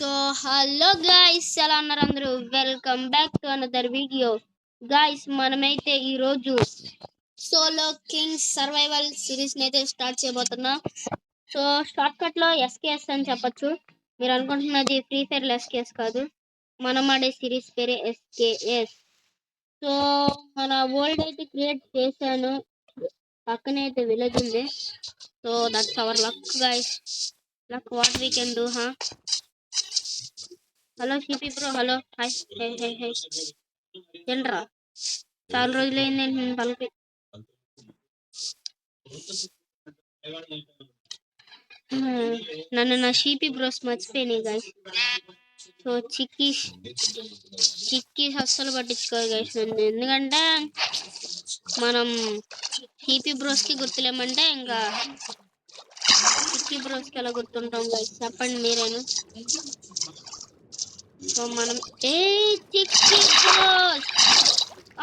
So hello guys, ఎలా ఉన్నారు అందరూ? Welcome back to another video. Guys, మనమైతే ఈరోజు సోలో కింగ్స్ సర్వైవల్ సిరీస్ని అయితే స్టార్ట్ చేయబోతున్నా. సో షార్ట్ కట్లో ఎస్కేఎస్ అని చెప్పచ్చు. మీరు అనుకుంటున్నది ఫ్రీ ఫైర్ ఎస్కేఎస్ కాదు, మనం ఆడే సిరీస్ పేరే ఎస్కేఎస్. సో మన వరల్డ్ అయితే క్రియేట్ చేశాను, పక్కనే అయితే విలేజ్ ఉంది. So that's our luck guys, luck what we can do. Hello CP bro, hello, hi, hey hey hey. ఏంట్రా చాలా రోజులైంది నేను పలికి. నన్ను నా షీపీ బ్రోస్ మర్చిపోయినాయి గాయస్. సో చిక్కీస్ అస్సలు పట్టించుకోరు గాయస్ నన్ను, ఎందుకంటే మనం షీపీ బ్రోస్కి గుర్తులేమంటే ఇంకా చిక్కీ బ్రోస్కి ఎలా గుర్తుంటాం గాయస్, చెప్పండి మీరేను. సో మనం చిక్కీ బ్రోస్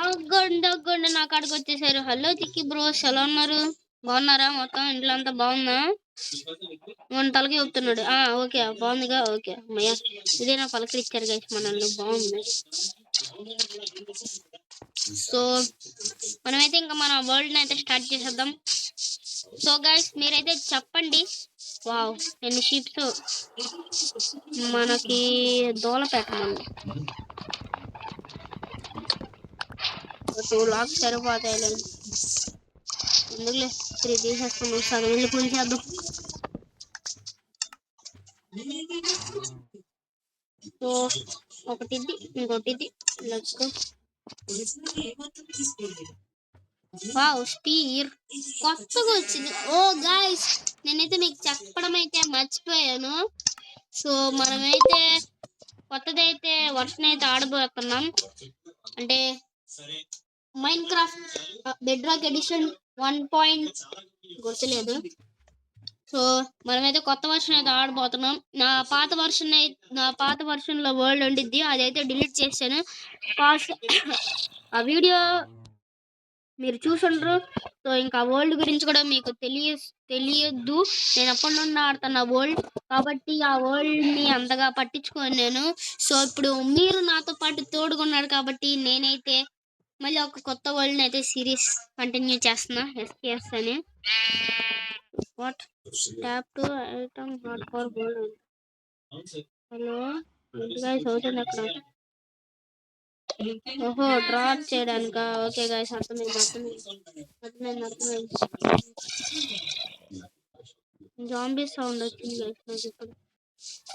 అగ్గండి నా కాడికి వచ్చేసారు. హలో చిక్కీ బ్రోస్, ఎలా ఉన్నారు? బాగున్నారా? మొత్తం ఇంట్లో అంతా బాగుందా? మన తలకి చెప్తున్నాడు. ఓకే బాగుందిగా, ఓకే అమ్మయ్య, ఇదే నా పలకరిచ్చారు గైస్ మనల్ని, బాగుంది. సో మనమైతే ఇంకా మన వరల్డ్ అయితే స్టార్ట్ చేసేద్దాం. సో గైస్ మీరైతే చెప్పండి. వావ్, ఎన్ని షీప్స్ మనకి దోలపేట మంది. 2 లాక్స్ సరిపోతాయి, ఎందుకులే 3 తీసేస్తాను, సగం ఇల్లు కూల్చేద్దాం. సో ఒకటిది ఇంకోటిది, లెట్స్ గో. వావ్, స్పీర్ కొత్తగా వచ్చింది. ఓ గాయ్స్, నేనైతే మీకు చెప్పడం అయితే మర్చిపోయాను. సో మనమైతే కొత్తదైతే వర్షన్ అయితే ఆడబోతున్నాం, అంటే మైన్క్రాఫ్ట్ బెడ్రాక్ ఎడిషన్ 1. గుర్తులేదు. సో మనమైతే కొత్త వర్షన్ అయితే ఆడబోతున్నాం. నా పాత వర్షన్ లో వరల్డ్ ఉండిద్ది, అదైతే డిలీట్ చేశాను. ఆ వీడియో మీరు చూసుండ్రు. సో ఇంకా వరల్డ్ గురించి కూడా మీకు తెలియదు. నేను ఎప్పటి నుండి ఆడుతున్న వరల్డ్ కాబట్టి ఆ వరల్డ్ ని అంతగా పట్టించుకోను నేను. సో ఇప్పుడు మీరు నాతో పాటు తోడుకున్నారు కాబట్టి నేనైతే మళ్ళీ ఒక కొత్త వరల్డ్ అయితే సిరీస్ కంటిన్యూ చేస్తున్నా, ఎస్కేఎస్ అని. What tap to item not for world. Hello guys, అవుతుంది అక్కడ. ఓహో, డ్రాప్ చేయడానికా? ఓకే గైస్, అర్థమైంది. జాంబీ సౌండ్ వచ్చింది గైస్ నాకు ఇప్పుడు.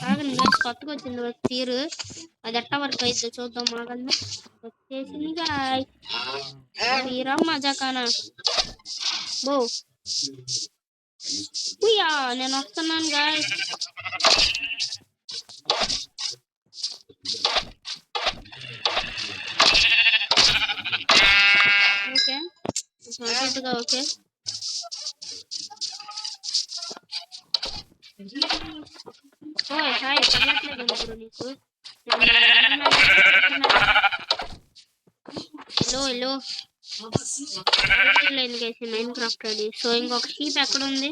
ఆగండి గైస్, కొత్తగా వచ్చింది తీరు, అది ఎట్టా వరకు అయితే చూద్దాం. ఆగండి, వచ్చేసింది గాయస్. తీరా మజాకానా బో. నేను వస్తున్నాను గాయస్. ఓకే ఓకే, హాయ్, పర్లేదు ఇప్పుడు నీకు. హలో లేదు గైస్, మైన్ క్రాఫ్ట్ అది. సో ఇంకొక షీప్ ఎక్కడ ఉంది?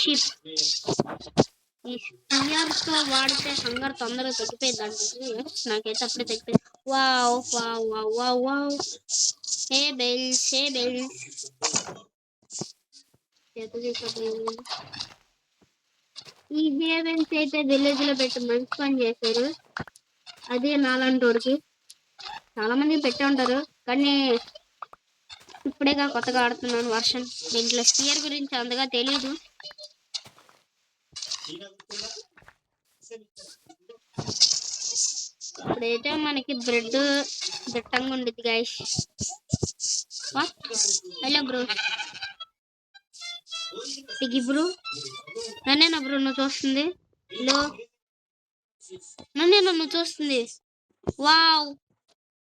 షీప్ ఈ స్పియర్తో వాడితే హంగర్ తొందరగా తగ్గిపోయింది అంటే నాకైతే అప్పుడే తగ్గిపోయింది. Wow wow wow wow wow, hey bells ఈ వేవెన్స్ అయితే విలేజ్ లో పెట్టి మంచి పని చేశారు. అదే నాలంటోడికి చాలా మంది పెట్టి ఉంటారు, కానీ ఇప్పుడేగా కొత్తగా ఆడుతున్నాను వర్షన్. దీంట్లో స్పియర్ గురించి అంతగా తెలీదు. ఇప్పుడైతే మనకి బ్రెడ్ దిట్టంగా ఉండిద్ది guys. Hello bro, piggy bro, నన్నేనా బ్రో నువ్వు చూస్తుంది? హలో, నన్ను చూస్తుంది. Wow,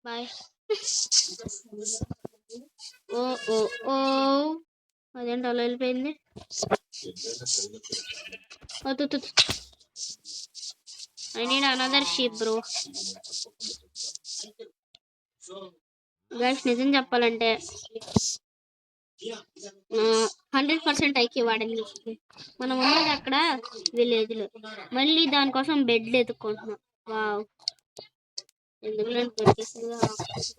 bye. ఓ ఓ ఓ, అదేంటి అలా వెళ్ళిపోయింది? I need another sheep bro. Guys నిజం చెప్పాలంటే 100% ఐక్యూ వాడింది. మనం ఉన్నది అక్కడ విలేజ్ లో, మళ్ళీ దానికోసం బెడ్లు ఎత్తుక్కుంటున్నాం. వావ్, ఎందుకంటే దొరికేస్తుందిగా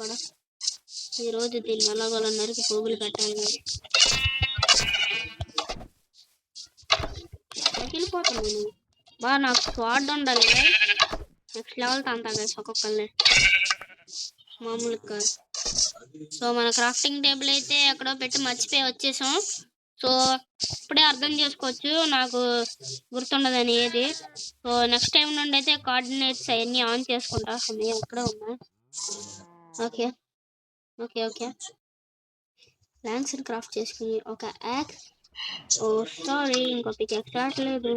కూడా. ఈ రోజు దీన్ని ఎలాగోలా నరికి పోగులు పెట్టాలి కానీ వెళ్ళిపోతాను నేను. నాకు స్వాడ్ ఉండాలి, నెక్స్ట్ లెవెల్ తంతా గైస్ ఒక్కొక్కరిని, మామూలు కాదు. సో మన క్రాఫ్టింగ్ టేబుల్ అయితే ఎక్కడో పెట్టి మర్చిపోయి వచ్చేసాం. సో ఇప్పుడే అర్థం చేసుకోవచ్చు నాకు గుర్తుండదని ఏది. సో నెక్స్ట్ టైం నుండి అయితే కోఆర్డినేట్స్ అవన్నీ ఆన్ చేసుకుంటా. ఎక్కడ ఉన్నా. Okay okay okay, planks craft చేసుకుని ఒక యాక్స్. ఓ సారీ, ఇంకో పికాక్స్ రావట్లేదు.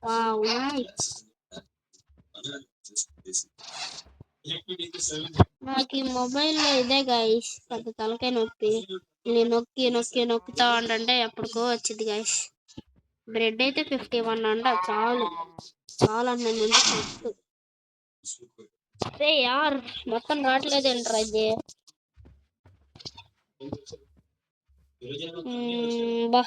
Wow nice. నాకు ఈ మొబైల్లో ఇదే గైస్ పెద్ద తలకాయ నొప్పి. నేను నొక్కి నొక్కి నొక్కుతా ఉంటే ఎప్పటికో వచ్చింది గైస్. బ్రెడ్ అయితే 51 అంట, చాలు చాలా అన్న చెట్టు. అరే యార్, మొత్తం రావట్లేదు ఏంట్రా ఇది. బా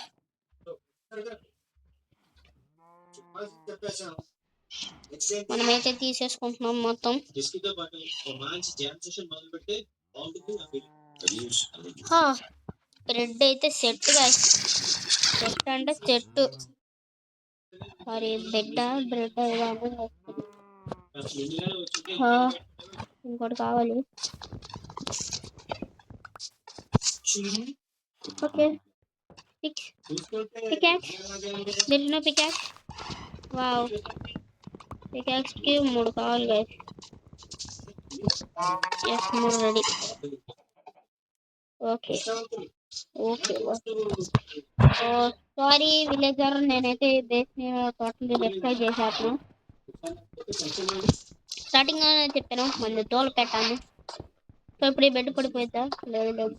మనమైతే తీసేసుకుంటున్నాం మొత్తం. బ్రెడ్ అయితే సెట్ గా, సెట్ అంటే చెట్టు, సారీ బ్రెడ్ ఇంకోటి కావాలి. Okay, pickaxe, there is no pickaxe. Wow, pickaxe కి 3 కావాలి guys. Yes, 3 ready. Okay okay okay. Sorry villager, నేనైతే బేస్ ని టోటల్లీ డిస్ట్రాయ్ చేశాను. స్టార్టింగ్ చెప్పాను మళ్ళీ తోలు పెట్టాను. సో ఇప్పుడు ఈ బెడ్ పడిపోయిద్దా? లేదు లేదు.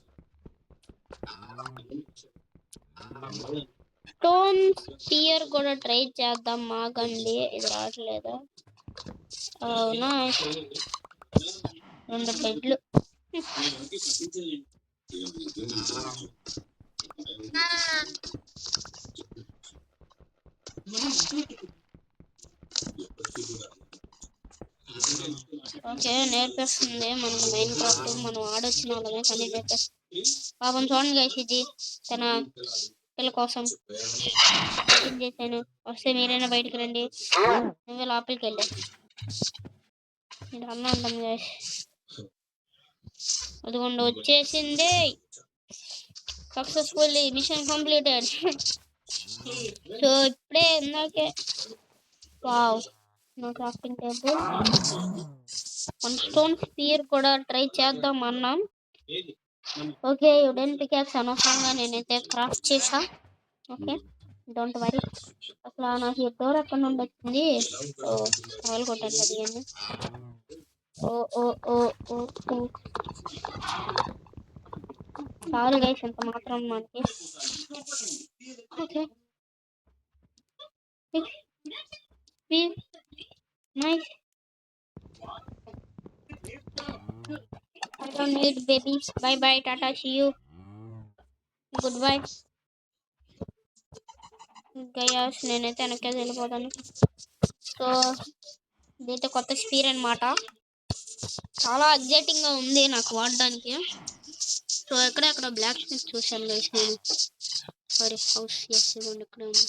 స్టోన్ స్పియర్ కూడా ట్రై చేద్దాం, మాగండి. ఇది రావట్లేదా? అవునా, 2 బెడ్లు. ఓకే, నేర్పిస్తుంది మనకు మైన్ క్రాఫ్ట్. మనం ఆడొచ్చిన వాళ్ళమే కానీ నేర్పిస్తుంది. పాపం చూడండి గైస్, ఇది తన పిల్ల కోసం చేశాను. వస్తే మీరైనా బయటకు రండి, నువ్వే లోపలికి వెళ్ళా. నేను అన్నా ఉంటాం గైస్. అదిగోండి వచ్చేసింది, సక్సెస్ఫుల్లీ మిషన్ కంప్లీటెడ్. సో ఇప్పుడే ఇందాకే, వావ్, నా క్రాఫ్టింగ్ టేబుల్. 1 స్టోన్ స్పియర్ కూడా ట్రై చేద్దాం అన్నాం. ఓకే, వుడెన్ పికాక్స్ అనవసరంగా నేనైతే క్రాఫ్ట్ చేసా. Okay, don't worry. అసలు నాకు ఈ డోర్ ఎక్కడ నుండి వచ్చింది? పగలు కొట్టాను కదా ఇవన్నీ. ఓ ఓ ఓ ఓ ఓ, చాలు గైస్ ఎంత మాత్రం మనకి. Okay, nice. I don't need babies. Bye bye, Tata, see you. Goodbye. Guys, నేనైతే వెనక్కి వెళ్ళిపోతాను. సో ఇదైతే కొత్త స్పీర్ అనమాట, చాలా ఎగ్జైటింగ్ గా ఉంది నాకు వాడడానికి. సో ఎక్కడెక్కడ బ్లాక్ స్మిత్ చూసాను గైస్ నేను. Sorry, house. ఎస్, ఇవ్వండి ఇక్కడే ఉంది.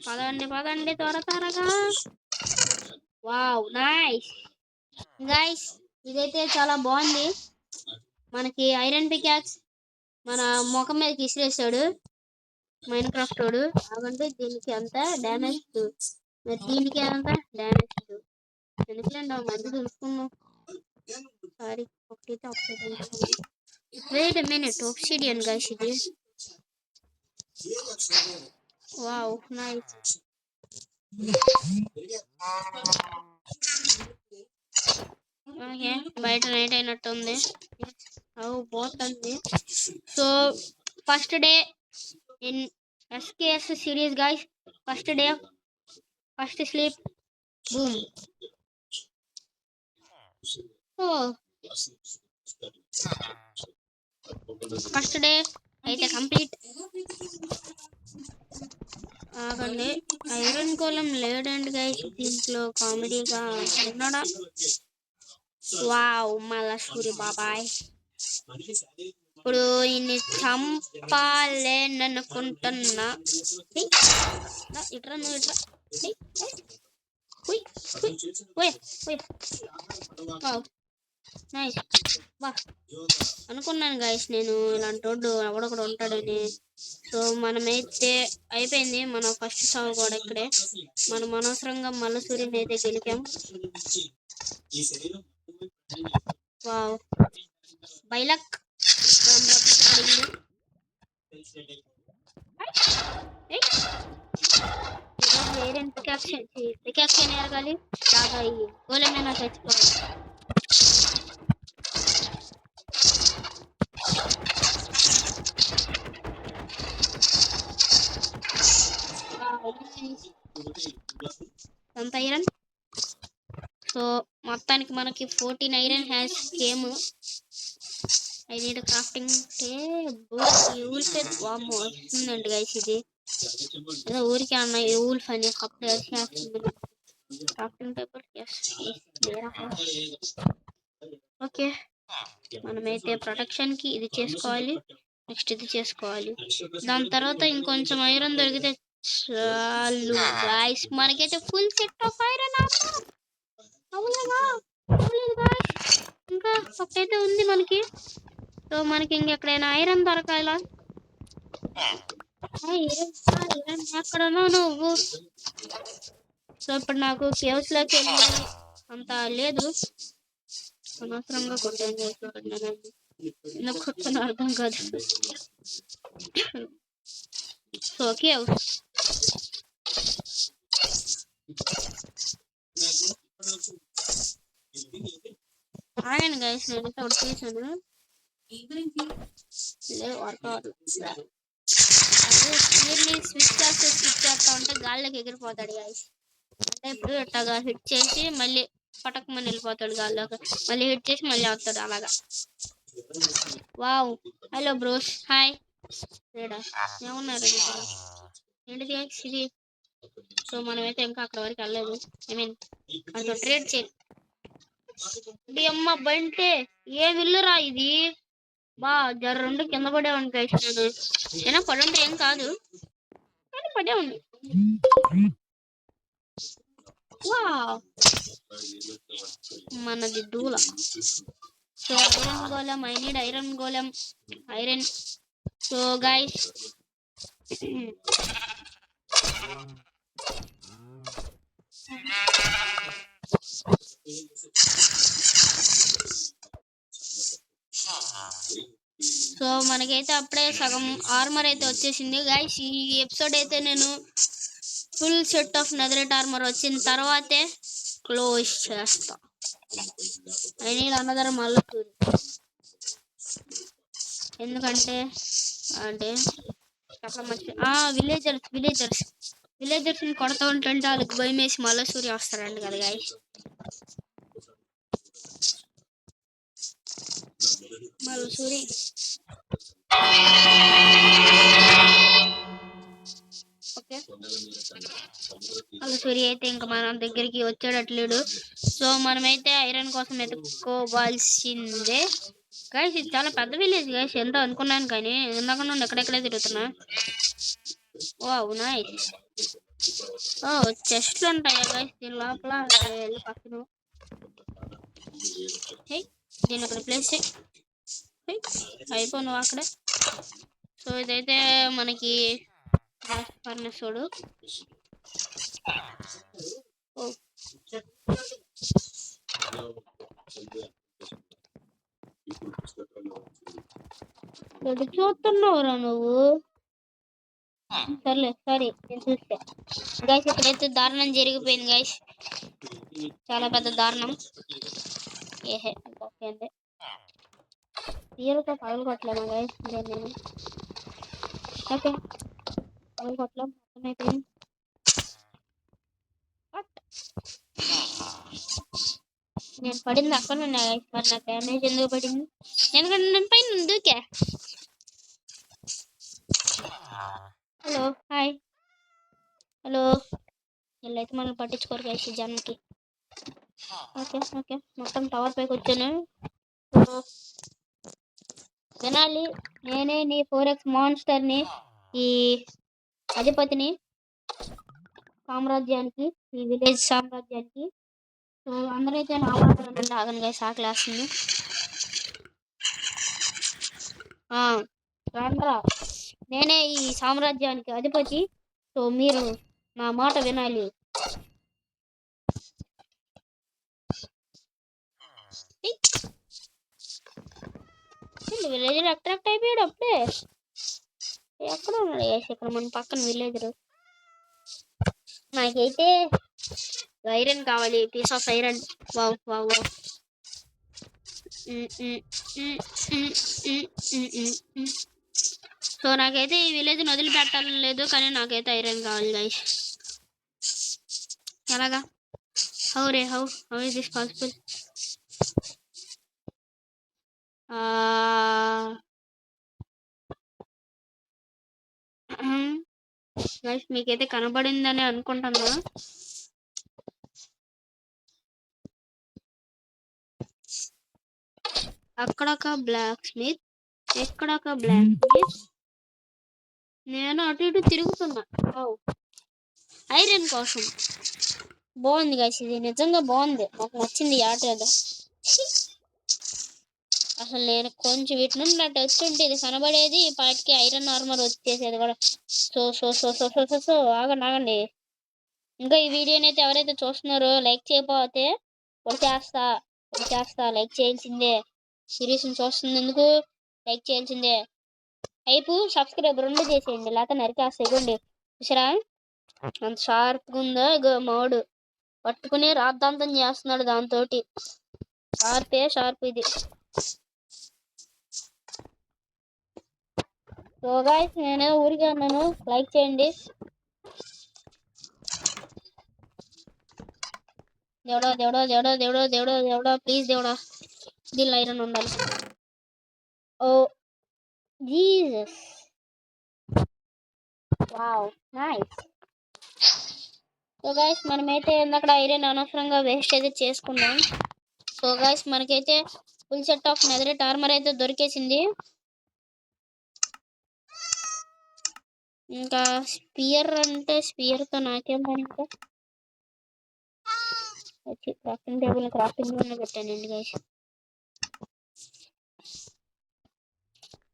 పదండి పదండి త్వర త్వరగా. వావ్ నైస్ గైస్, ఇదైతే చాలా బాగుంది. మనకి ఐరన్ పికాక్స్ మన ముఖం మీదకి ఇసిరేసాడు మైన్ క్రాఫ్ట్ వాడు. కాకుంటే దీనికి అంత డ్యామేజ్, మరి దీనికి అంత డ్యామేజ్. ఎందుకంటే మధ్య చూసుకున్నాం. సారీ, ఒకటి వెయిట్ మినిట్, ఒబ్సిడియన్ గైస్ ఇది. Wow nice. ఓకే, బయట నైట్ అయినట్టుంది. పోతుంది. So first day in SKS series guys. First day, first sleep, boom. Oh first day అయితే కంప్లీట్. ఆగండి, ఐరన్ గోళం లేడండి గైస్ దీంట్లో, కామెడీగా ఉన్నాడా? వావ్, మళ్ళా సూరి బాబాయ్. ఇప్పుడు ఇన్ని చంపాలేననుకుంటున్నా. ఇట్రా నువ్వు, ఇట్రా. నైస్. వా, అనుకున్నాను గైస్ నేను ఇలాంటి రోడ్డు ఎవడొకడు ఉంటాడని. సో మనమైతే అయిపోయింది మన ఫస్ట్ సాంగ్ కూడా ఇక్కడే. మనం అనవసరంగా మళ్ళీ సూర్యుని అయితే గెలికాం. వావ్, బైలక్ వేరే పికాక్షన్ ఎరగాలి బాగా గోళమైనా చచ్చిపోవాలి. అంత ఐరన్. సో మొత్తానికి మనకి 14 iron has came. I need crafting వామ్మో వస్తుందండి గైస్. ఇది ఏదో ఊరికే అన్న ఊల్ఫ్ అని క్రాఫ్టింగ్ టేబుల్. ఓకే, మనమైతే ప్రొటెక్షన్ కి ఇది చేసుకోవాలి, నెక్స్ట్ ఇది చేసుకోవాలి. దాని తర్వాత ఇంకొంచెం ఐరన్ దొరికితే చాలు గాయ్స్, మనకైతే ఫుల్ సెట్ ఆఫ్ ఐరన్. ఇంకా ఒకటైతే ఉంది మనకి. సో మనకి ఇంకెక్కడైనా ఐరన్ దొరకాల. ఎక్కడనో నువ్వు. సో ఇప్పుడు నాకు కేవ్స్ లోకి వెళ్ళి అంత లేదు, అనవసరంగా కొట్టాను. ఎందుకు కొట్టాను అర్థం కాదు. సో కేవ్స్ ఆగండి గైస్, నేనైతే ఒకటి చేశాను. వర్కౌట్ అదే స్విచ్ చేస్తా ఉంటే గాల్లోకి ఎగిరిపోతాడు గైస్. అంటే ఇప్పుడు ఇట్టగా హిట్ చేసి మళ్ళీ పటకమని వెళ్ళిపోతాడు గాల్లోకి, మళ్ళీ హిట్ చేసి మళ్ళీ వస్తాడు అలాగా. Wow, hello bros, hi. ఏమన్నారు ఏంటిది గైస్ ఇది? సో మనమైతే ఇంకా అక్కడ వరకు వెళ్ళలేదు. ఐ మీన్ అక్కడ ట్రేడ్ చేయాలి. అమ్మ బంటే ఏ విల్లురా ఇది? బా జర్రండు కింద పడేవాడిని గైస్. నేను ఏనా పడుంటే ఏం కాదు కానీ పడేవాడిని. మనది దూల. సో ఐరన్ గోళం, ఐ నీడ్ ఐరన్ గోళం, ఐరన్. సో గైస్ సో మనకైతే అప్పుడే సగం ఆర్మర్ అయితే వచ్చేసింది గైస్. ఈ ఎపిసోడ్ అయితే నేను full set of netherite armour వచ్చిన తర్వాతే క్లోజ్ చేస్తా. ఐ నీడ్ అనదర్ మళ్ళీ ఎందుకంటే అంటే విలేజర్స్ ని కొడతా ఉంటే వాళ్ళకి భయం వేసి మళ్ళీ సూర్య వస్తారండి కదా గైస్. మళ్ళీ సూరి ఓకే, మళ్ళీ సూర్య అయితే ఇంకా మన దగ్గరికి వచ్చేటట్లేడు. సో మనమైతే ఐరన్ కోసం ఎత్తుక్కోవాల్సిందే గైస్. ఇది చాలా పెద్ద విలేజ్ గైస్, ఎంతో అనుకున్నాను కానీ ఇందాక నుండి ఎక్కడెక్కడే తిరుగుతున్నా. Wow nice. ఓ చెస్ట్లు ఉంటాయా గైస్ దీని లోపల? వెళ్ళి పక్కన దీని అక్కడ ప్లేస్ అయిపో నువ్వు అక్కడ. సో ఇదైతే మనకి ఫర్నెస్ చూడు. చూస్తున్నావురా నువ్వు? సర్లే సారీ, నేను చూస్తే. గైస్ ఇక్కడైతే దారుణం జరిగిపోయింది గైస్, చాలా పెద్ద దారుణం. ఏహే ఓకే తీరుతో పగలగొట్టలేమా గైస్? నేను ఓకే పగలగొట్టలేం, మొత్తం అయిపోయింది. నేను పడింది అక్కడ ఉన్నాయి మరి నాకు డ్యామేజ్ ఎందుకు పడింది? ఎందుకంటే నేను పైన దూకా. Hello hi hello. వీళ్ళైతే మనం పట్టించుకోరు గైస్ ఈ జనానికి. ఓకే ఓకే మొత్తం టవర్ పైకి వచ్చాను. వినాలి, నేనే నీ 4x మాన్స్టర్ని, ఈ అధిపతిని సామ్రాజ్యానికి, ఈ విలేజ్ సామ్రాజ్యానికి. సో అందరైతే నా మాట ఆగను గైస్, ఆకలేస్తుంది. రండ్రా, నేనే ఈ సామ్రాజ్యానికి అధిపతి. సో మీరు నా మాట వినాలి. విలేజర్ అట్రాక్ట్ అయిపోయాడు అప్పుడే. ఎక్కడ ఉన్నాడు ఇక్కడ మన పక్కన విలేజర్? నాకైతే ఐరన్ కావాలి, piece of iron. Wow wow wow. So నాకైతే ఈ విలేజ్ వదిలిపెట్టాలని లేదు, కానీ నాకైతే ఐరన్ కావాలి గైస్. ఎలాగా? How is this possible? Guys మీకైతే కనబడిందని అనుకుంటున్నా. అక్కడొక బ్లాక్ స్మిత్, ఎక్కడొక బ్లాక్ స్మిత్. నేను అటు ఇటు తిరుగుతున్నా ఐరన్ కోసం. బాగుంది గైస్, ఇది నిజంగా బాగుంది, నాకు నచ్చింది ఈ ఆట ఏదో. అసలు నేను కొంచెం వీటి నుండి నాకు వచ్చుంటే ఇది కనబడేది, పాటికి ఐరన్ ఆర్మర్ వచ్చేసేది కూడా. So so so so so so so ఆగండి. ఇంకా ఈ వీడియోని అయితే ఎవరైతే చూస్తున్నారో లైక్ చేయకపోతే చేస్తా లైక్ చేయాల్సిందే. సిరీస్ని చూస్తున్నందుకు లైక్ చేయాల్సిందే. హైపు సబ్స్క్రైబ్ రెండు చేసేయండి, లేకపోతే నరికేస్తా. ఇవ్వండి చూసారా అంత షార్ప్గా ఉందో. ఇగో మోడు పట్టుకుని రాద్ధాంతం చేస్తున్నాడు దాంతో. షార్ప్ ఇది. సో గైస్ నేనే ఊరికే అన్నాను, లైక్ చేయండి. దేవుడా ప్లీజ్ దేవుడా, దీనిలో ఐరన్ ఉండాలి. Oh Jesus, wow nice. So guys మనమైతే అక్కడ ఐరన్ అనవసరంగా వేస్ట్ అయితే చేసుకున్నాం. సో గైస్ మనకైతే full set of netherite armour అయితే దొరికేసింది. ఇంకా స్పియర్ అంటే స్పియర్తో నాకేం పని? ఇంకా వచ్చి క్రాఫ్టింగ్ టేబుల్ క్రాఫ్టింగ్ పెట్టానండి గైస్.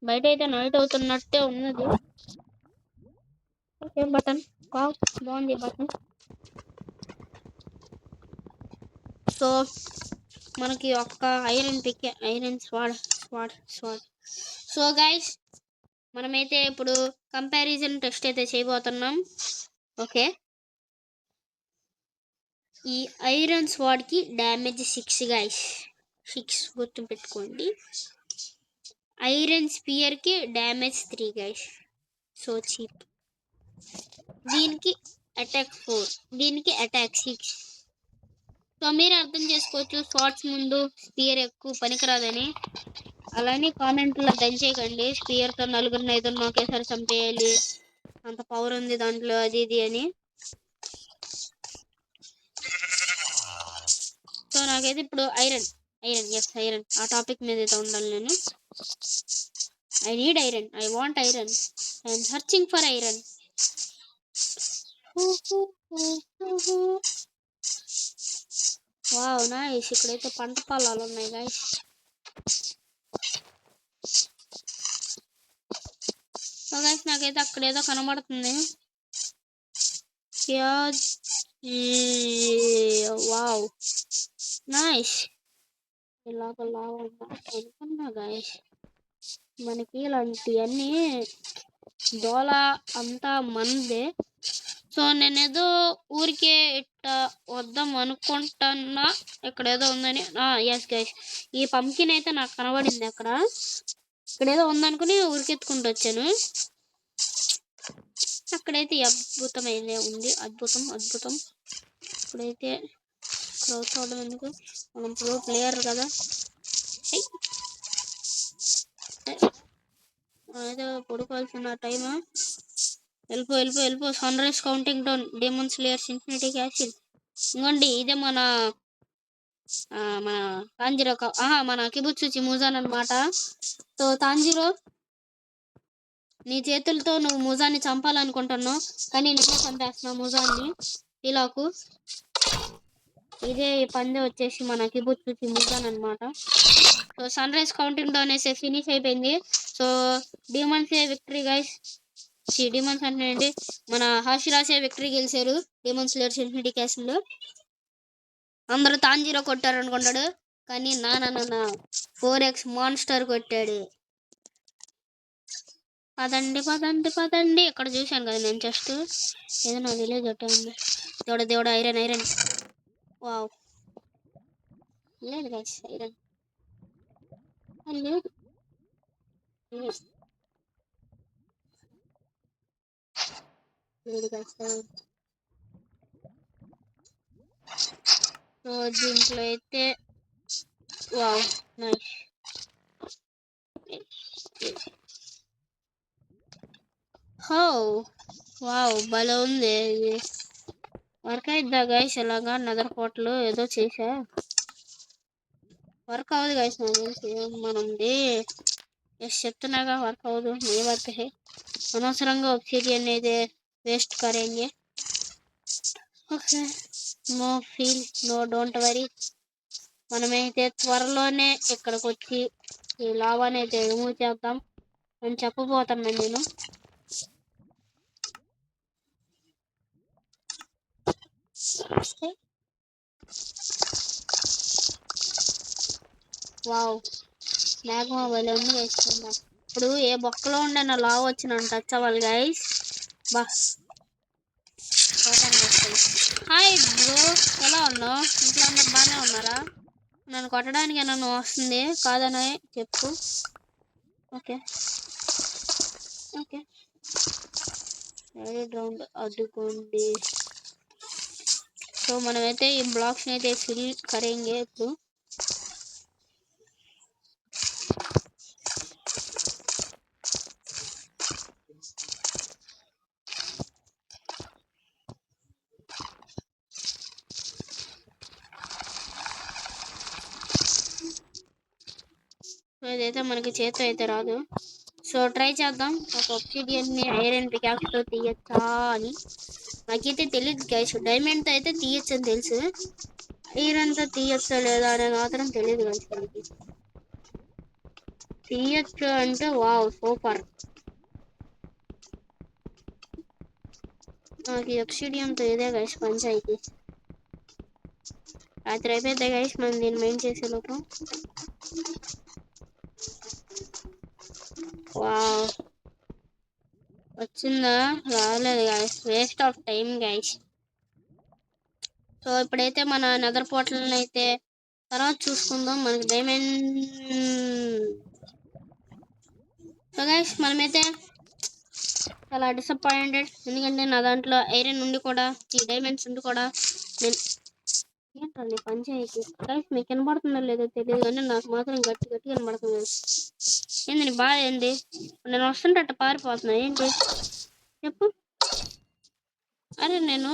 బయట అయితే నైట్ అవుతున్నట్టే ఉన్నది. ఓకే బటన్, బాగుంది బటన్. సో మనకి ఒక్క iron pick, iron sword. So guys మనమైతే ఇప్పుడు కంపారిజన్ టెస్ట్ అయితే చేయబోతున్నాం. ఓకే, ఈ ఐరన్ స్వాడ్కి డ్యామేజ్ 6 గైస్, 6 గుర్తుపెట్టుకోండి. ఐరన్ స్పియర్కి డ్యామేజ్ 3 గైస్, సో చీప్. దీనికి అటాక్ 4, దీనికి అటాక్ 6. సో మీరు అర్థం చేసుకోవచ్చు స్వాట్స్ ముందు స్పియర్ ఎక్కువ పనికిరాదని. అలానే కామెంట్లో దంచేయకండి స్పియర్తో 4-5 ఒకేసారి చంపేయాలి, అంత పవర్ ఉంది దాంట్లో, అది ఇది అని. సో నాకైతే ఇప్పుడు ఐరన్ ఆ టాపిక్ మీద అయితే ఉండాలి నేను. I need iron, I want iron, I'm searching for iron. Wow nice, ఇక్కడైతే పంట పొలాలు ఉన్నాయి గైస్. సో గైస్ నాకైతే అక్కడ ఏదో కనబడుతుంది. వావ్ నైస్, ఇలాగ అనుకున్నా గైస్. మనకి ఇలాంటివన్నీ దోల అంతా మందే. సో నేనేదో ఊరికే ఇట్లా వద్దాం అనుకుంటున్నా, ఇక్కడ ఏదో ఉందని. ఎస్ గైస్, ఈ పంకిన్ అయితే నాకు కనబడింది అక్కడ, ఇక్కడ ఏదో ఉందనుకుని ఊరికెత్తుకుంటూ వచ్చాను. అక్కడైతే అద్భుతమైనదే ఉంది, అద్భుతం. ఇప్పుడైతే క్రౌడ్ చూడడం ఎందుకు, మనం ప్రో ప్లేయర్ కదా. అయితే పడుకోవాల్సిన టైమ్. వెళ్ళిపో. Sun rise counting down, demon slayers infinity castle. ఇంకోండి ఇదే మన తాంజిరో మన కిబుత్సుచి ముజాన్ అనమాట. సో తాంజిరో, నీ చేతులతో నువ్వు ముజాన్ని చంపాలనుకుంటున్నావు, కానీ నేనే చంపేస్తున్నావు ముజాన్ని. ఇలాకు ఇదే పందె వచ్చేసి మన కిబుత్సుచి ముజాన్ అనమాట. So sun rise counting down వేసే ఫినిష్ అయిపోయింది. So demons victory guys. Demons అంటే ఏంటి, మన హాషిరాసే విక్టరీ గెలిచారు డిమాన్స్ స్లేయర్స్ ఇన్ఫినిటీ క్యాసిల్. అందరూ తాంజీరో కొట్టారు అనుకుంటాడు, కానీ నా 4x మాన్స్టర్ కొట్టాడు. పదండి. ఇక్కడ చూశాను కదా నేను, జస్ట్ ఏదో నా విలేజ్ కొట్టాను. దేవుడా ఐరన్. వావ్, లేదు గైస్ ఐరన్ లేదు. సో దీంట్లో అయితే వావ్ నైస్. వావ్ భలే ఉంది ఇది. వర్క్ అయిద్దా గైస్? ఇలాగా నదర్ పోర్టల్ ఏదో చేసా, వర్క్ అవ్వదు గైస్ నాకు తెలిసి. మనంది చెప్తున్నాగా వర్క్ అవ్వదు. నీ వర్క్ అనవసరంగా ఒబ్సిడియన్ అయితే వేస్ట్ కరేంగే. Okay, no don't worry. మనమైతే త్వరలోనే ఇక్కడికి వచ్చి ఈ లావాని అయితే రిమూవ్ చేద్దాం అని చెప్పబోతున్నాను నేను. వావ్, మ్యాగ్మా వల్ల ఉంది వేసుకుందా. ఇప్పుడు ఏ బొక్కలో ఉండే నా లావ్ వచ్చిన టచ్ అవ్వాలి గైస్. హాయ్ బ్రో, ఎలా ఉన్నావు? ఇంట్లో అందరు బాగానే ఉన్నారా? నన్ను కొట్టడానికి నన్ను వస్తుంది కాదని చెప్పు. Okay round అడ్డుకోండి. సో మనమైతే ఈ బ్లాక్స్ అయితే ఫిల్ కరేంగే ఇప్పుడు. ఇదైతే మనకి చేతి అయితే రాదు. సో ట్రై చేద్దాం, ఒక ఒబ్సిడియన్ని ఐరన్ పికాక్స్తో తీయచ్చా అని. నాకైతే తెలియదు గైస్, డైమండ్తో అయితే తీయచ్చు అని తెలుసు, ఐరన్తో తీయచ్చా లేదా అనేది మాత్రం తెలియదు గైస్. మనకి తీయచ్చు అంటే వావ్ సూపర్. నాకు ఒబ్సిడియన్తో ఇదే గైస్ పంచాయితీ. రాత్రి అయిపోయింది గైస్ మనం దీన్ని మెయిన్ చేసే లోపు. వావ్, వచ్చిందా? రాలేదు guys, waste of time guys. So ఇప్పుడైతే మన నెదర్ పోర్టల్ అయితే తర్వాత చూసుకుందాం. మనకి డైమండ్. సో గైస్ మనమైతే చాలా డిసప్పాయింటెడ్, ఎందుకంటే నా దాంట్లో ఐరన్ ఉండి కూడా, ఈ డైమండ్స్ ఉండి కూడా నేను ఏంటండి పంచాయతీ గైస్. మీకు కనబడుతుందో లేదో తెలియదు కానీ నాకు మాత్రం గట్టి కనబడుతుంది. ఏంది నీ బాధ ఏంది? నేను వస్తుంటే అట్ట పారిపోతున్నా ఏంటి చెప్పు. అరే నేను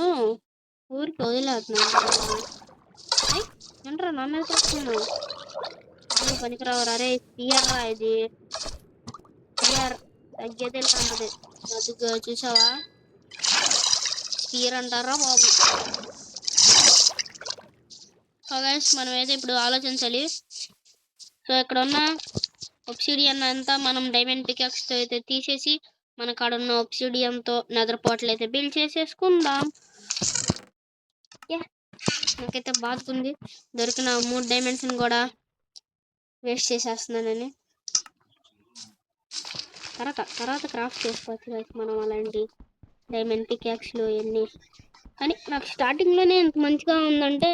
ఊరికి వదిలేస్తున్నాను. ఏంట్రా నా మీద వస్తున్నావు? పనికిరావరా? అరే పియర్రా, ఇది పియర్ తగ్గేదే కాంటది. అదిగో చూసావా, పియర్ అంటారా బాబు. సో గైస్ మనమైతే ఇప్పుడు ఆలోచించాలి. సో ఇక్కడ ఉన్న ఒబ్సిడియన్ అంతా మనం డైమండ్ పికాక్స్తో అయితే తీసేసి మన కాడ ఉన్న ఒబ్సిడియన్తో నెదర్ పోర్టల్ అయితే బిల్డ్ చేసేసుకుందాం. నాకైతే బాగుంది, దొరికిన 3 డైమండ్స్ని కూడా వేస్ట్ చేసేస్తున్నానని. తర్వాత క్రాఫ్ట్ చేసుకోవచ్చు మనం అలాంటి డైమండ్ పికాక్స్లు ఎన్ని. కానీ నాకు స్టార్టింగ్లోనే ఎంత మంచిగా ఉందంటే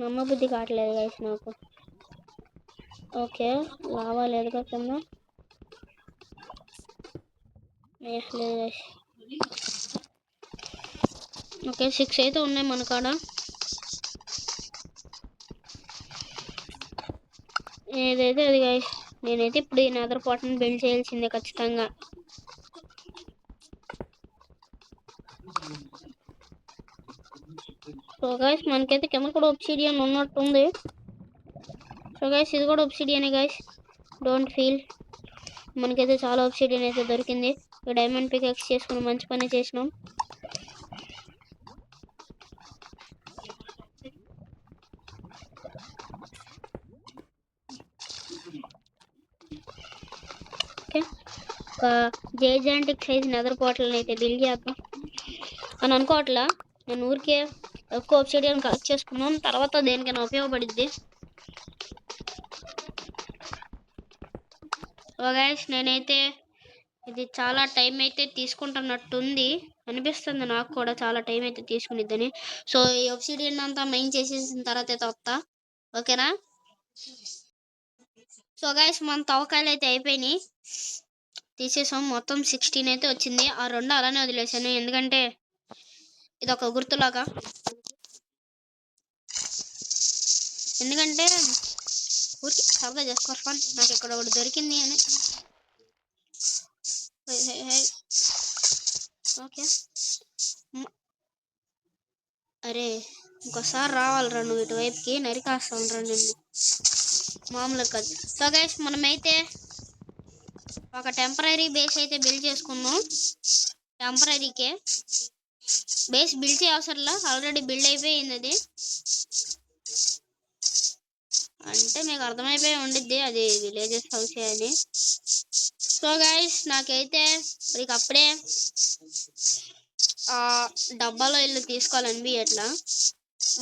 నమ్మబుద్ధి కావట్లేదు గైస్ నాకు. ఓకే లావా లేదుగా కింద, లేదు గైస్. ఓకే 6 అయితే ఉన్నాయి మన కాడ. ఏదైతే అది గైస్, నేనైతే ఇప్పుడు ఈ నెదర్ పార్ట్ని బిల్డ్ చేయాల్సిందే ఖచ్చితంగా. సో గైస్ మనకైతే కింద కూడా ఒబ్సిడియన్ ఉన్నట్టుంది. సో గైస్ ఇది కూడా ఒబ్సిడియనే గైస్, డోంట్ ఫీల్. మనకైతే చాలా ఒబ్సిడియన్ అయితే దొరికింది. డైమండ్ పికాక్స్ చేసుకుని మంచి పని చేసినాం. ఓకే, ఒక జైజాంటిక్ సైజ్ నెదర్ పోర్టల్ని అయితే బిల్డ్ చేద్దాం అని అనుకోవట్లా. నేను ఊరికే ఎక్కువ ఒబ్సిడియన్ కలెక్ట్ చేసుకున్నాం, తర్వాత దేనికైనా ఉపయోగపడిద్ది. సో గైస్ నేనైతే ఇది చాలా టైం అయితే తీసుకుంటున్నట్టుంది అనిపిస్తుంది నాకు కూడా, చాలా టైం అయితే తీసుకునిద్దని. సో ఈ ఒబ్సిడియన్ అంతా మైన్ చేసేసిన తర్వాత అయితే వస్తా, ఓకేనా? సో గైస్ మన తవ్వకాయలు అయితే అయిపోయినాయి, తీసేసాం. మొత్తం 16 అయితే వచ్చింది. ఆ 2 అలానే వదిలేసాను, ఎందుకంటే ఇది ఒక గుర్తులాగా. ఎందుకంటే ఊరికి సరదా చేసుకోవాలి, నాకు ఇక్కడ ఒకటి దొరికింది అని. ఓకే, అరే ఇంకోసారి రావాలిరా నువ్వు ఇటువైపుకి, నరికాస్తాను రా నిన్ను, మామూలుగా కాదు. సో గైస్ మనమైతే ఒక టెంపరీ బేస్ అయితే బిల్డ్ చేసుకున్నాం. టెంపరీకే బేస్ బిల్డ్ చేయ అవసరంలా, ఆల్రెడీ బిల్డ్ అయిపోయింది అది. అంటే మీకు అర్థమైపోయి ఉండిద్ది అది విలేజెస్ హౌస్ అని. సో గైస్ నాకైతే మీకు అప్పుడే డబ్బాలో ఇల్లు తీసుకోవాలని ఎట్లా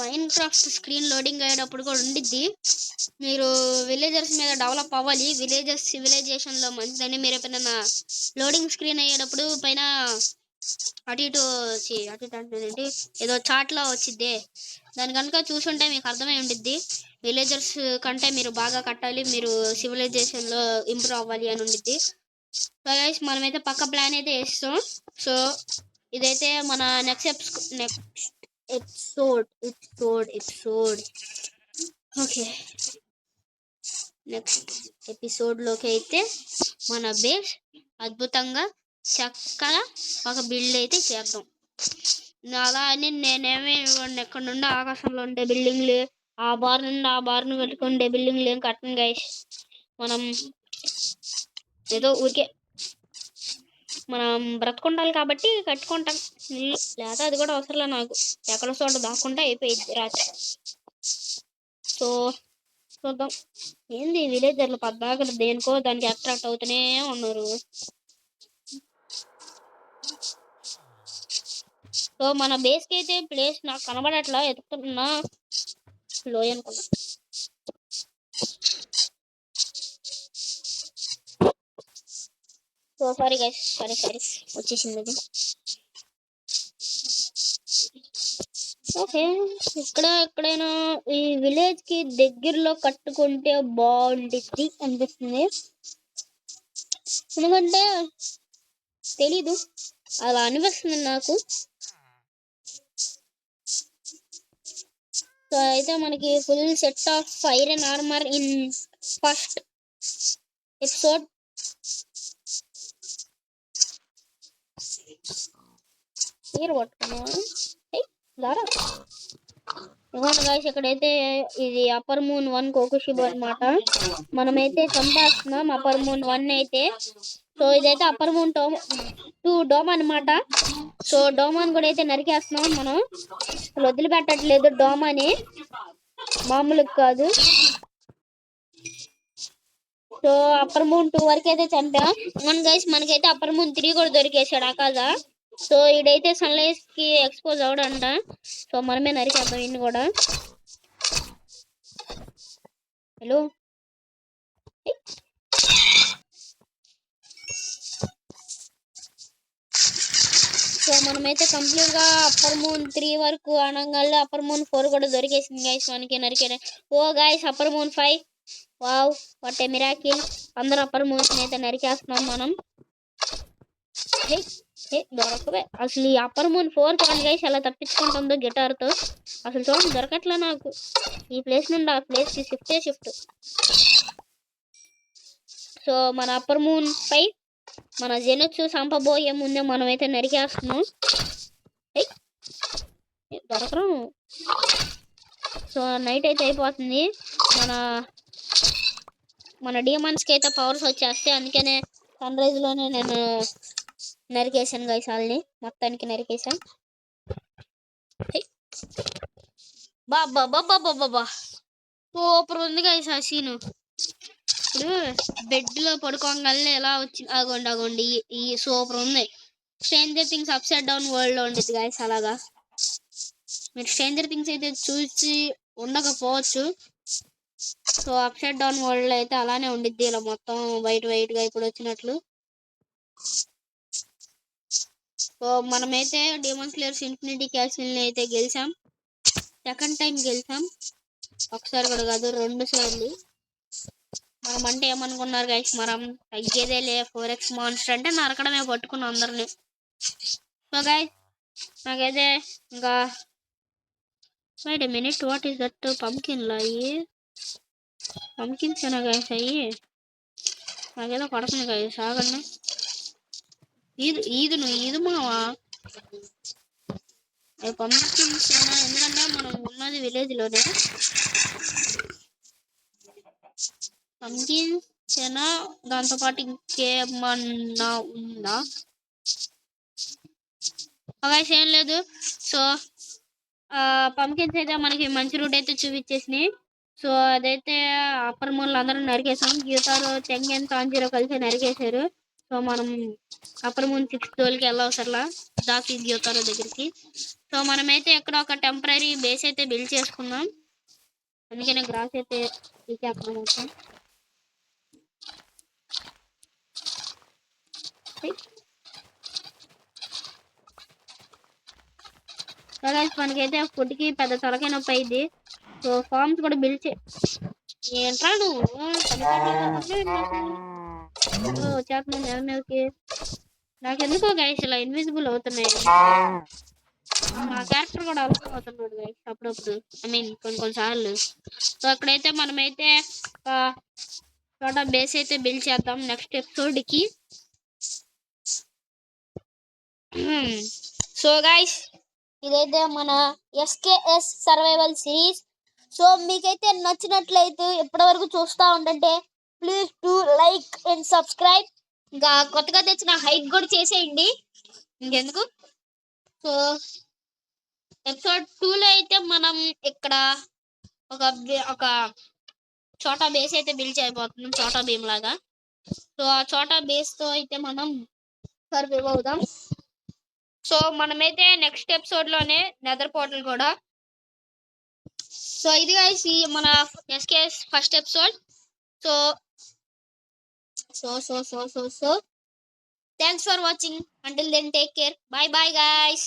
మైన్ క్రాఫ్ట్ స్క్రీన్ లోడింగ్ అయ్యేటప్పుడు కూడా ఉండిద్ది. మీరు విలేజర్స్ మీద డెవలప్ అవ్వాలి, విలేజర్స్ సివిలైజేషన్లో మంచిదని. మీరు ఎప్పుడైనా లోడింగ్ స్క్రీన్ అయ్యేటప్పుడు పైన అటు ఇటు అంటే ఏదో చాట్లో వచ్చిద్ది, దాని కనుక చూసుంటే మీకు అర్థమై ఉండిద్ది. విలేజర్స్ కంటే మీరు బాగా కట్టాలి, మీరు సివిలైజేషన్లో ఇంప్రూవ్ అవ్వాలి అని ఉండిద్ది. సో గైస్ మనమైతే పక్క ప్లాన్ అయితే వేస్తాం. సో ఇదైతే మన నెక్స్ట్ ఎపిసోడ్ ఓకే, నెక్స్ట్ ఎపిసోడ్లోకి అయితే మన బేస్ అద్భుతంగా చక్కగా ఒక బిల్డ్ అయితే చేద్దాం. అలా అని నేనేమి ఎక్కడ నుండి ఆకాశంలో ఉండే బిల్డింగ్లు, ఆ బార్ నుండి ఆ బార్ను కట్టుకుండే బిల్డింగ్లు ఏం కట్టను గైస్. మనం ఏదో ఊరికే మనం బ్రతుకుండాలి కాబట్టి కట్టుకుంటాం, లేదా అది కూడా అవసరంలే నాకు. ఎక్కడ చోట దాక్కుంటే అయిపోయింది రాత్రి. సో చూద్దాం, ఏంది విలేజర్లు పద్దాక దేనికో దానికి అట్రాక్ట్ అవుతూనే ఉన్నారు. సో మన బేస్కి అయితే ప్లేస్ నాకు కనబడట్లా, ఎత్తుకున్నా లోయ అనుకున్నా. సో సారీ గైస్, సారీ వచ్చేసింది అది. ఓకే, ఎక్కడైనా ఈ విలేజ్ కి దగ్గరలో కట్టుకుంటే బాగుండిద్ది అనిపిస్తుంది, ఎందుకంటే తెలీదు అలా అనిపిస్తుంది నాకు. సో అయితే మనకి full set of iron armour in first episode. Guys ఇక్కడైతే ఇది అప్పర్ మూన్ 1 కోకుషిబో అనమాట. మనమైతే చంపేస్తున్నాం అప్పర్ మూన్ 1 అయితే. సో ఇదైతే అప్పర్ మూన్ 2 డోమ్ అనమాట. సో డోమాన్ కూడా అయితే నరికేస్తున్నాం మనం, వదిలిపెట్టట్లేదు డోమాని, మామూలుగా కాదు. సో అప్పర్ మూన్ 2 వరకు అయితే చంపాం. మన గైస్ మనకైతే అప్పర్ మూన్ 3 కూడా దొరికేసాడు ఆకాశ. సో ఇదైతే సన్ లైట్ కి ఎక్స్పోజ్ అవడంట. సో మనమే నరికేద్దాం ఇన్ని కూడా. హలో సో మనమైతే కంప్లీట్ గా అప్పర్ మూన్ 3 వరకు అనగానే అప్పర్ మూన్ 4 కూడా దొరికేసింది గైస్ మనకి నరికే. Oh guys upper moon 5, wow what a miracle. అందరూ అప్పర్ మూన్స్ అయితే నరికేస్తున్నాం మనం. దొరకవే అసలు. ఈ అప్పర్ మూన్ 4 చూడండి గైస్ ఎలా తప్పించుకుంటుందో గిటార్తో. అసలు చూడండి దొరకట్లా నాకు. ఈ ప్లేస్ నుండి ఆ ప్లేస్కి షిఫ్ట్. సో మన అప్పర్ మూన్ పై మన జెనొచ్చు సంపబోయే ముందే మనమైతే నరికేస్తున్నాం. దొరకరు. సో నైట్ అయితే అయిపోతుంది. మన డీమన్స్కి అయితే పవర్స్ వచ్చేస్తాయి. అందుకనే సన్ రైజ్లోనే నేను నరికేసాను గైస్. వాళ్ళని మొత్తానికి నరికేసాను. బాబా సూపర్ ఉంది గైస్ ఆ సీను. ఇప్పుడు బెడ్లో పడుకోగానే ఎలా వచ్చి అగోండి ఈ సూపర్ ఉంది. స్ట్రేంజర్ థింగ్స్ అప్సైడ్ డౌన్ వరల్డ్లో ఉండేది గైస్. అలాగా మీరు స్ట్రేంజర్ థింగ్స్ అయితే చూసి ఉండకపోవచ్చు. సో అప్సైడ్ డౌన్ వరల్డ్ అయితే అలానే ఉండిద్ది. ఇలా మొత్తం వైట్గా ఇప్పుడు వచ్చినట్లు. సో మనమైతే డీమన్ స్లేయర్స్ ఇన్ఫినిటీ క్యాసిల్ని అయితే గెలిచాం. సెకండ్ టైం గెలిచాం. ఒకసారి కూడా కాదు 2 సార్లు. మనం అంటే ఏమనుకున్నారు గైస్, మనం తగ్గేదేలే 4x మాన్స్టర్ అంటే నరకడమే పట్టుకున్నాం అందరినీ. సో గైస్ నాకైతే ఇంకా wait a minute, what is that? పంకిన్లా అయ్యి పంకిన్స్ ఏనా గైస్ అయ్యి? నాకేదో పడుతుంది గైస్ ఆగండి. ఈదు మావా పంకిన్స్ ఏనా? ఎందుకంటే మనం ఉన్నది విలేజ్ లోనే. పంకిన్స్ ఏనా దాంతో పాటు ఇంకేమన్నా ఉందా? గైస్ ఏం లేదు. సో పంకిన్స్ అయితే మనకి మంచి రూట్ అయితే చూపించేసినాయి. సో అదైతే అప్పర్ మూన్లు అందరూ నరికేసాం. గీతారు చెంగన్ తాంజీరో కలిసి నరికేశారు. సో మనం అప్పర్ మూన్ 6th జోలికి వెళ్ళవసరలా దాకి గీతారో దగ్గరికి. సో మనమైతే ఎక్కడ ఒక టెంపరీ బేస్ అయితే బిల్డ్ చేసుకున్నాం. అందుకనే గ్రాస్ అయితే తీసేస్తున్నాం మొత్తం. మనకైతే ఫుడ్కి పెద్ద తలకాయ నొప్పి అయింది. సో ఫార్మ్స్ కూడా బిల్డ్ ఏంట్రా నువ్వు వచ్చేస్తున్నావు నెలకి. నాకెందుకో గైస్ ఇలా ఇన్విజిబుల్ అవుతున్నాయి. మా క్యారెక్టర్ కూడా అలా అవుతున్నాడు గైస్ అప్పుడప్పుడు. ఐ మీన్ కొన్నిసార్లు. సో అక్కడైతే మనమైతే చోట బేస్ అయితే బిల్డ్ చేద్దాం నెక్స్ట్ ఎపిసోడ్కి. సో గైస్ ఇదైతే మన SKS సర్వైవల్ సిరీస్. సో మీకైతే నచ్చినట్లయితే ఇప్పటివరకు చూస్తూ ఉండంటే please to like and subscribe. ఇంకా కొత్తగా తెచ్చిన హైప్ కూడా చేసేయండి ఇంకెందుకు. సో ఎపిసోడ్ 2లో అయితే మనం ఇక్కడ ఒక చోటా బేస్ అయితే బిల్డ్ చేయబోతున్నాం, చోటా భీమ్ లాగా. సో ఆ చోటా బేస్తో అయితే మనం సర్వైవ్ అవుదాం. సో మనమైతే నెక్స్ట్ ఎపిసోడ్లోనే నెదర్ పోర్టల్ కూడా. సో ఇది గైస్ మన SKS first episode. So thanks for watching. Until then, take care. Bye guys.